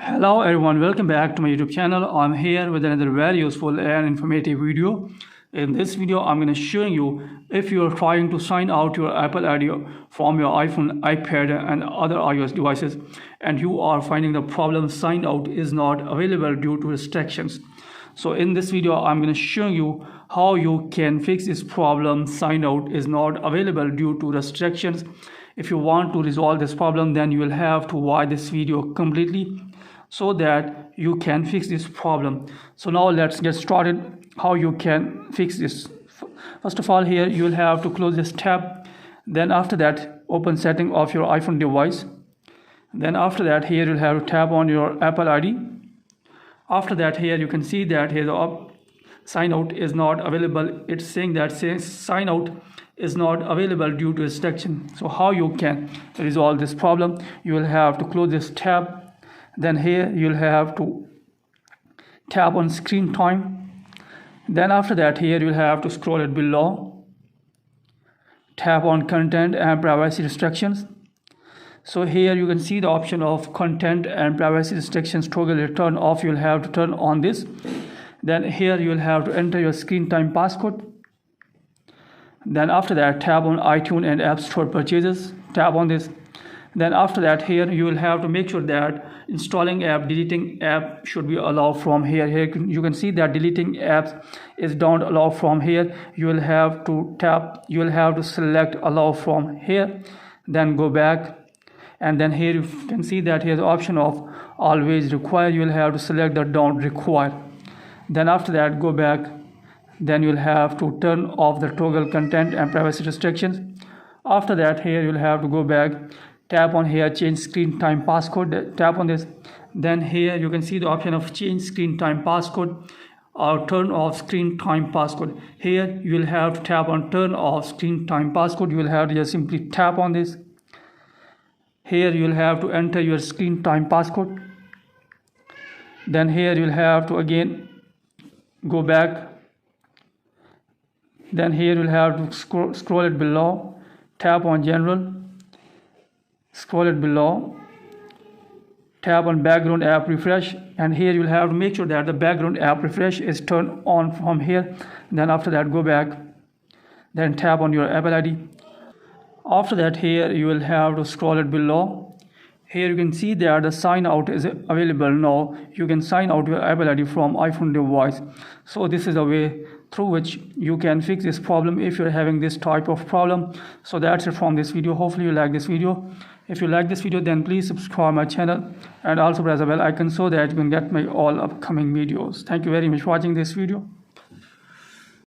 Hello everyone, welcome back to my YouTube channel. I'm here with another very useful and informative video. In this video, I'm going to show you if you are trying to sign out your Apple ID from your iPhone, iPad and other iOS devices and you are finding the problem sign out is not available due to restrictions. So in this video, I'm going to show you how you can fix this problem sign out is not available due to restrictions. If you want to resolve this problem, then you will have to watch this video completely so that you can fix this problem. So now let's get started how you can fix this. First of all, here you will have to close this tab. Then after that, open setting of your iPhone device. Then after that, here you'll have to tap on your Apple ID. After that, here you can see that here the sign out is not available. It's saying that sign out is not available due to restriction. So how you can resolve this problem? You will have to close this tab. Then here you'll have to tap on screen time. Then after that, here you'll have to scroll it below. Tap on content and privacy restrictions. So here you can see the option of content and privacy restrictions toggle return off. You'll have to turn on this. Then here you'll have to enter your screen time passcode. Then after that, tap on iTunes and App Store purchases. Tap on this. Then after that, here you will have to make sure that installing app, deleting app should be allowed from here. Here you can see that deleting apps is don't allow from here. You will have to tap, you will have to select allow from here, then go back. And then here you can see that here the option of always require. You will have to select the don't require. Then after that, go back. Then you'll have to turn off the toggle content and privacy restrictions. After that, here you'll have to go back. Tap on here change screen time passcode. Tap on this. Then here you can see the option of change screen time passcode or turn off screen time passcode. Here you will have to tap on turn off screen time passcode. You will have to just simply tap on this. Here you will have to enter your screen time passcode. Then here you will have to again go back. Then here you will have to scroll it below. Tap on general. Scroll it below, tap on background app refresh, and here you'll have to make sure that the background app refresh is turned on from here. Then after that, go back, then tap on your Apple ID. After that, here you will have to scroll it below. Here you can see that the sign out is available now. You can sign out your Apple ID from iPhone device. So this is a way through which you can fix this problem if you're having this type of problem. So that's it from this video. Hopefully you like this video. If you like this video, then please subscribe my channel and also press the bell icon so that you can get my all upcoming videos. Thank you very much for watching this video.